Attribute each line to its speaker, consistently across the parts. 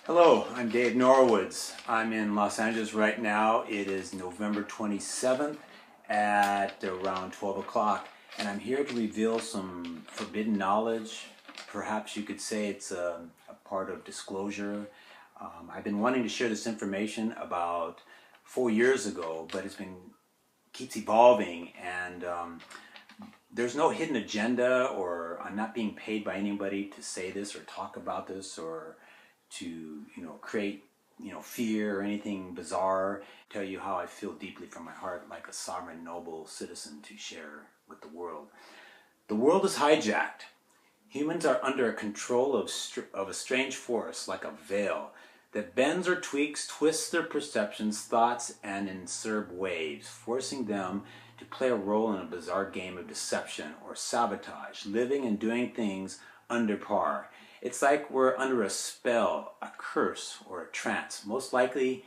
Speaker 1: Hello, I'm Dave Norwoods. I'm in Los Angeles right now. It is November 27th at around 12 o'clock, and I'm here to reveal some forbidden knowledge. Perhaps you could say it's a part of disclosure. I've been wanting to share this information about 4 years ago, but keeps evolving, and there's no hidden agenda, or I'm not being paid by anybody to say this or talk about this or to create fear or anything bizarre. Tell you how I feel deeply from my heart, like a sovereign noble citizen, to share with the world. The world is hijacked. Humans are under a control of a strange force, like a veil that bends or tweaks, twists their perceptions, thoughts, and insert waves, forcing them to play a role in a bizarre game of deception or sabotage, living and doing things under par. It's like we're under a spell, a curse, or a trance. Most likely,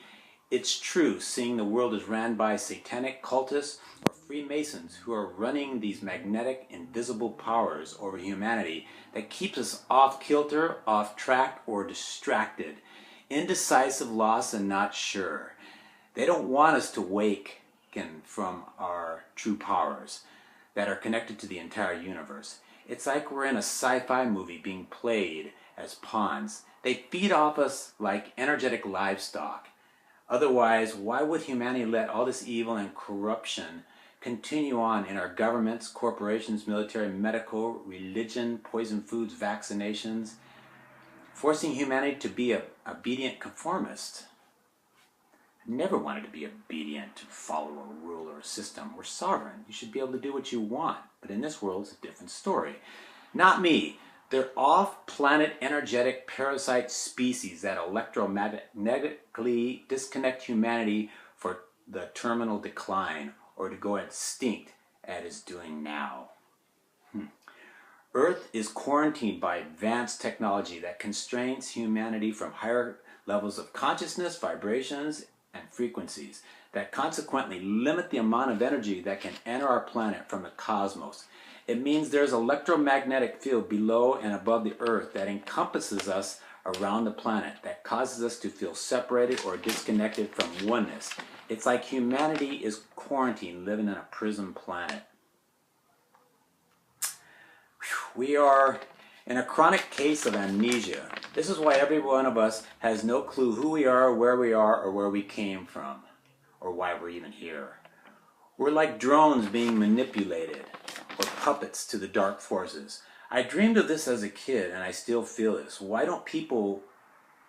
Speaker 1: it's true, seeing the world is ran by satanic cultists or Freemasons who are running these magnetic, invisible powers over humanity that keeps us off kilter, off track, or distracted, indecisive, lost, and not sure. They don't want us to awaken from our true powers that are connected to the entire universe. It's like we're in a sci-fi movie being played as pawns. They feed off us like energetic livestock. Otherwise, why would humanity let all this evil and corruption continue on in our governments, corporations, military, medical, religion, poison foods, vaccinations, forcing humanity to be an obedient conformist? I never wanted to be obedient to follow a rule or a system. We're sovereign. You should be able to do what you want. But in this world, it's a different story. Not me. They're off-planet energetic parasite species that electromagnetically disconnect humanity for the terminal decline, or to go extinct as it's doing now. Earth is quarantined by advanced technology that constrains humanity from higher levels of consciousness, vibrations, and frequencies that consequently limit the amount of energy that can enter our planet from the cosmos. It means there's an electromagnetic field below and above the Earth that encompasses us around the planet, that causes us to feel separated or disconnected from oneness. It's like humanity is quarantined, living in a prison planet. We are in a chronic case of amnesia. This is why every one of us has no clue who we are, or where we came from, or why we're even here. We're like drones being manipulated, or puppets to the dark forces. I dreamed of this as a kid, and I still feel this. Why don't people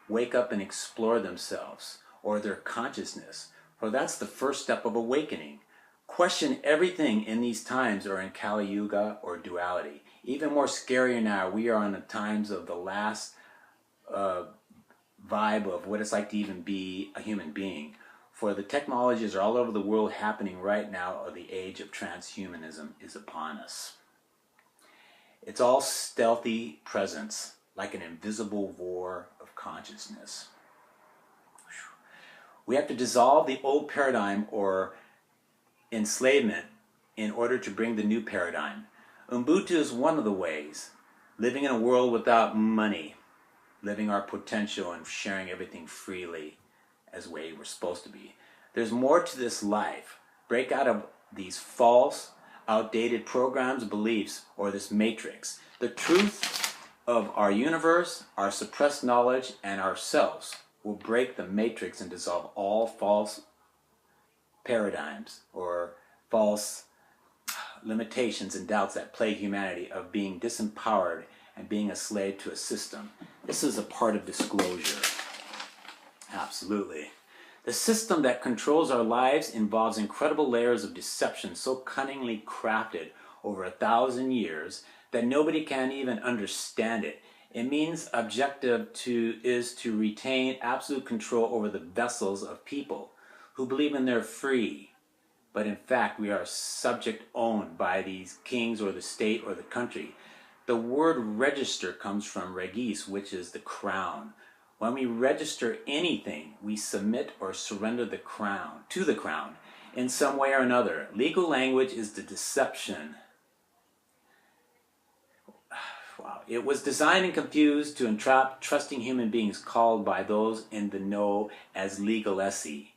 Speaker 1: wake up and explore themselves, or their consciousness? For that's the first step of awakening. Question everything in these times, or in Kali Yuga or duality. Even more scarier now, we are in the times of the last vibe of what it's like to even be a human being. For the technologies are all over the world happening right now, or the age of transhumanism is upon us. It's all stealthy presence, like an invisible war of consciousness. We have to dissolve the old paradigm or enslavement in order to bring the new paradigm. Ubuntu is one of the ways. Living in a world without money. Living our potential and sharing everything freely as the way we're supposed to be. There's more to this life. Break out of these false, outdated programs, beliefs, or this matrix. The truth of our universe, our suppressed knowledge, and ourselves will break the matrix and dissolve all false paradigms or false limitations and doubts that plague humanity of being disempowered and being a slave to a system. This is a part of disclosure. Absolutely. The system that controls our lives involves incredible layers of deception so cunningly crafted over 1,000 years that nobody can even understand it. It means objective is to retain absolute control over the vessels of people who believe in they're free. But in fact, we are subject owned by these kings or the state or the country. The word register comes from regis, which is the crown. When we register anything, we submit or surrender the crown to the crown in some way or another. Legal language is the deception. Wow. It was designed and confused to entrap trusting human beings called by those in the know as legalesi.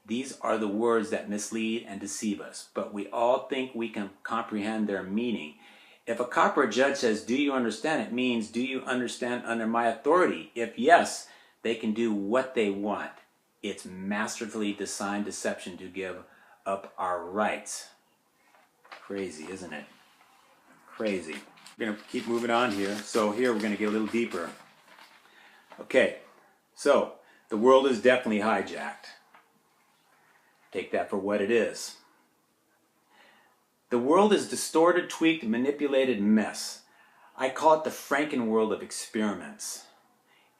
Speaker 1: These are the words that mislead and deceive us, but we all think we can comprehend their meaning. If a cop or a judge says, "Do you understand?" it means, "Do you understand under my authority?" If yes, they can do what they want. It's masterfully designed deception to give up our rights. Crazy, isn't it? Crazy. We're going to keep moving on here. So here we're going to get a little deeper. Okay, so the world is definitely hijacked. Take that for what it is. The world is distorted, tweaked, manipulated mess. I call it the Franken world of experiments.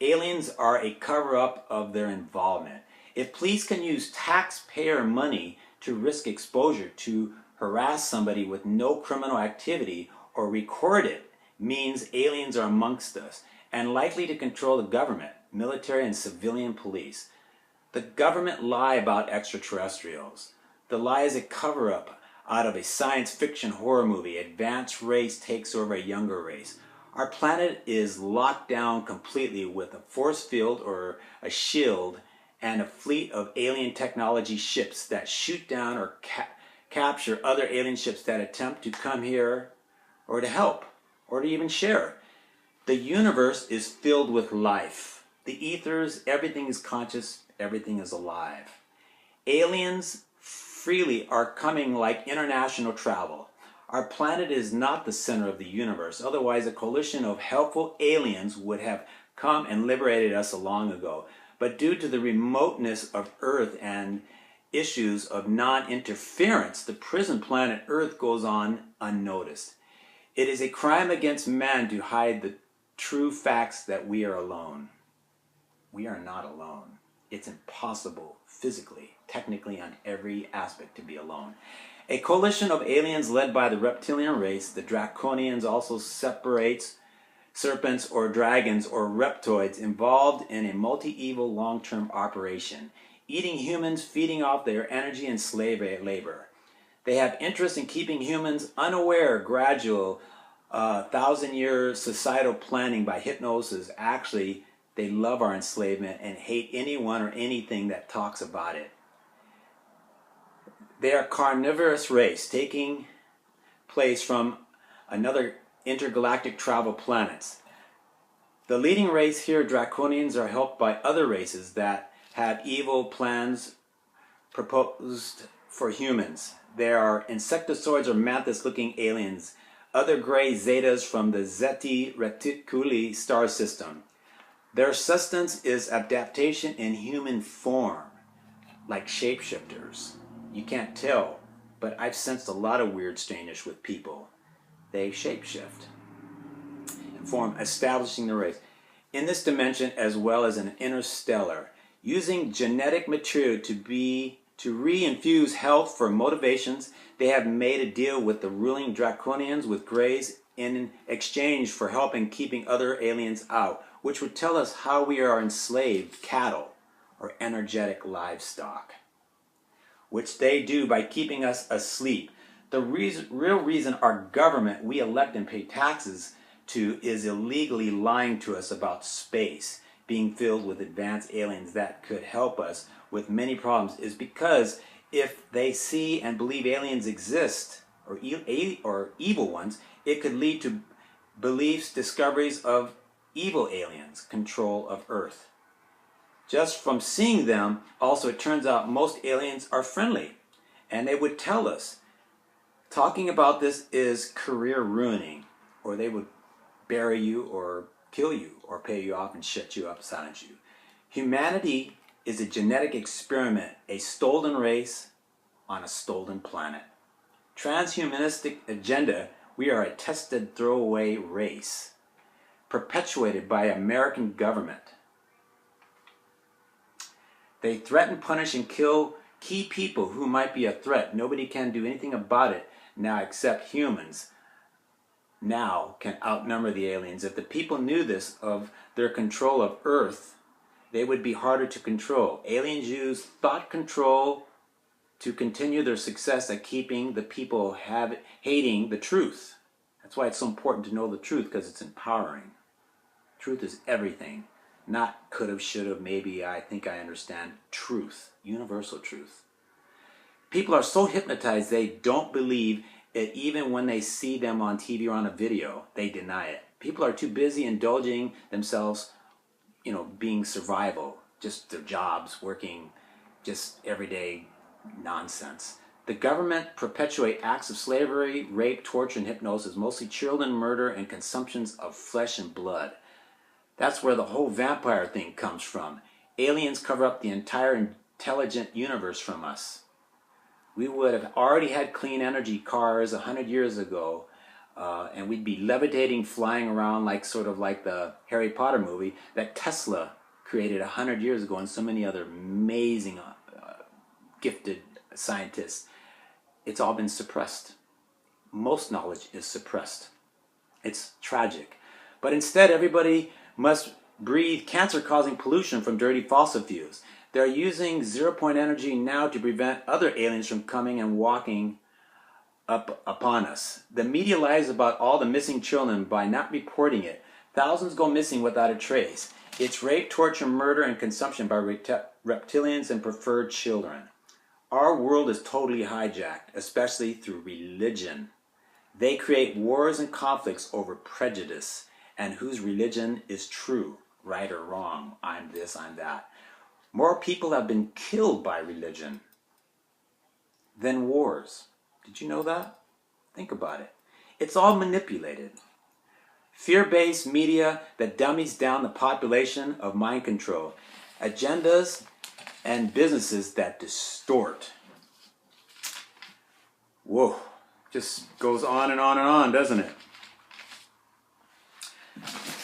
Speaker 1: Aliens are a cover-up of their involvement. If police can use taxpayer money to risk exposure to harass somebody with no criminal activity or record it, means aliens are amongst us and likely to control the government, military, and civilian police. The government lie about extraterrestrials. The lie is a cover-up out of a science fiction horror movie. Advanced race takes over a younger race. Our planet is locked down completely with a force field or a shield and a fleet of alien technology ships that shoot down or capture other alien ships that attempt to come here or to help or to even share. The universe is filled with life. The ethers, everything is conscious, everything is alive. Aliens freely are coming like international travel. Our planet is not the center of the universe. Otherwise, a coalition of helpful aliens would have come and liberated us long ago. But due to the remoteness of Earth and issues of non-interference, the prison planet Earth goes on unnoticed. It is a crime against man to hide the true facts that we are alone. We are not alone. It's impossible physically, technically, on every aspect to be alone. A coalition of aliens led by the reptilian race, the Draconians, also separates serpents or dragons or reptoids involved in a multi-evil long-term operation, eating humans, feeding off their energy and slave labor. They have interest in keeping humans unaware, gradual, 1,000-year societal planning by hypnosis. Actually, they love our enslavement and hate anyone or anything that talks about it. They are a carnivorous race taking place from another intergalactic travel planets. The leading race here, Draconians, are helped by other races that have evil plans proposed for humans. There are insectoids or mantis-looking aliens, other gray zetas from the Zeti Reticuli star system. Their sustenance is adaptation in human form, like shapeshifters. You can't tell, but I've sensed a lot of weird strangeness with people. They shapeshift and form, establishing the race in this dimension as well as an interstellar, using genetic material to re-infuse health for motivations. They have made a deal with the ruling Draconians with Greys in exchange for helping keeping other aliens out, which would tell us how we are enslaved cattle or energetic livestock, which they do by keeping us asleep. The real reason our government we elect and pay taxes to is illegally lying to us about space being filled with advanced aliens that could help us with many problems is because if they see and believe aliens exist, or evil ones, it could lead to beliefs, discoveries of evil aliens, control of Earth. Just from seeing them, also it turns out most aliens are friendly, and they would tell us. Talking about this is career ruining, or they would bury you or kill you or pay you off and shut you up, silence you. Humanity is a genetic experiment, a stolen race on a stolen planet. Transhumanistic agenda, we are a tested throwaway race, perpetuated by American government. They threaten, punish, and kill key people who might be a threat. Nobody can do anything about it now except humans now can outnumber the aliens. If the people knew this of their control of Earth, they would be harder to control. Aliens use thought control to continue their success at keeping the people hating the truth. That's why it's so important to know the truth, because it's empowering. Truth is everything. Not could have, should have, maybe, I think I understand. Truth. Universal truth. People are so hypnotized they don't believe it even when they see them on TV or on a video. They deny it. People are too busy indulging themselves, being survival. Just their jobs, working, just everyday nonsense. The government perpetuate acts of slavery, rape, torture, and hypnosis, mostly children murder and consumptions of flesh and blood. That's where the whole vampire thing comes from. Aliens cover up the entire intelligent universe from us. We would have already had clean energy cars 100 years ago, and we'd be levitating, flying around like the Harry Potter movie that Tesla created 100 years ago, and so many other amazing, gifted scientists. It's all been suppressed. Most knowledge is suppressed. It's tragic. But instead, everybody must breathe cancer-causing pollution from dirty fossil fuels. They're using zero-point energy now to prevent other aliens from coming and walking up upon us. The media lies about all the missing children by not reporting it. Thousands go missing without a trace. It's rape, torture, murder, and consumption by reptilians and preferred children. Our world is totally hijacked, especially through religion. They create wars and conflicts over prejudice and whose religion is true, right or wrong. I'm this, I'm that. More people have been killed by religion than wars. Did you know that? Think about it. It's all manipulated. Fear-based media that dummies down the population of mind control. Agendas and businesses that distort. Whoa, just goes on and on and on, doesn't it?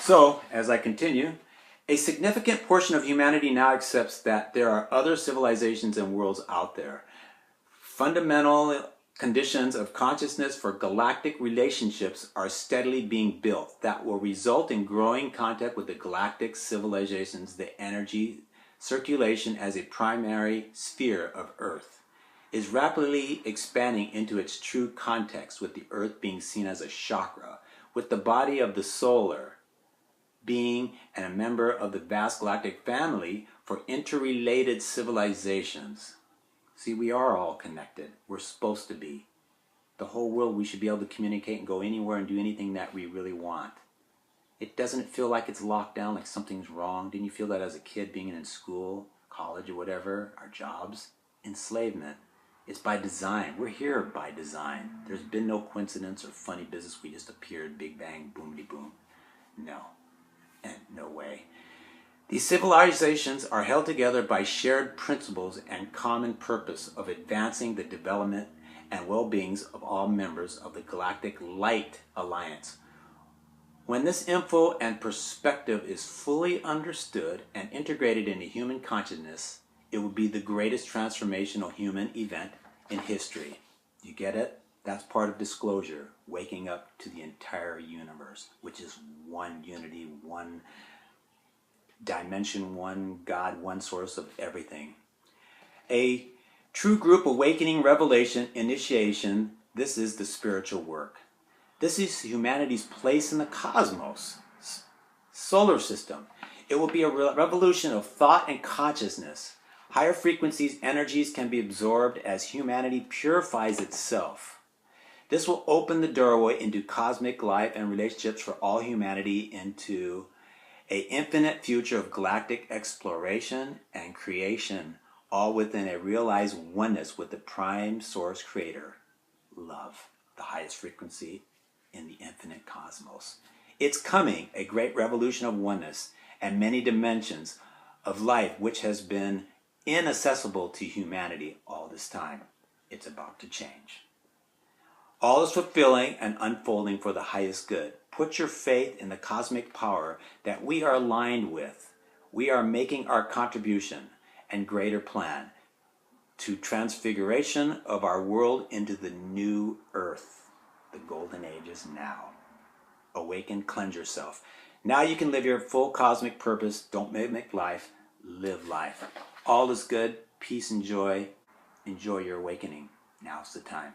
Speaker 1: So, as I continue, a significant portion of humanity now accepts that there are other civilizations and worlds out there. Fundamental conditions of consciousness for galactic relationships are steadily being built that will result in growing contact with the galactic civilizations, the energy circulation as a primary sphere of Earth is rapidly expanding into its true context, with the Earth being seen as a chakra, with the body of the solar being and a member of the vast galactic family for interrelated civilizations. See, we are all connected. We're supposed to be. The whole world, we should be able to communicate and go anywhere and do anything that we really want. It doesn't feel like it's locked down, like something's wrong. Didn't you feel that as a kid being in school, college, or whatever, our jobs? Enslavement. It's by design. We're here by design. There's been no coincidence or funny business. We just appeared, big bang, boomity-boom. No. And no way. These civilizations are held together by shared principles and common purpose of advancing the development and well-beings of all members of the Galactic Light Alliance. When this info and perspective is fully understood and integrated into human consciousness, it will be the greatest transformational human event in history. You get it? That's part of disclosure, waking up to the entire universe, which is one unity, one dimension, one God, one source of everything. A true group awakening, revelation, initiation, this is the spiritual work. This is humanity's place in the cosmos, solar system. It will be a revolution of thought and consciousness. Higher frequencies, energies can be absorbed as humanity purifies itself. This will open the doorway into cosmic life and relationships for all humanity, into an infinite future of galactic exploration and creation, all within a realized oneness with the prime source creator, love, the highest frequency in the infinite cosmos. It's coming, a great revolution of oneness and many dimensions of life which has been inaccessible to humanity all this time. It's about to change. All is fulfilling and unfolding for the highest good. Put your faith in the cosmic power that we are aligned with. We are making our contribution and greater plan to transfiguration of our world into the new earth. The golden age is now. Awaken, cleanse yourself. Now you can live your full cosmic purpose. Don't mimic life, live life. All is good, peace and joy. Enjoy your awakening. Now's the time.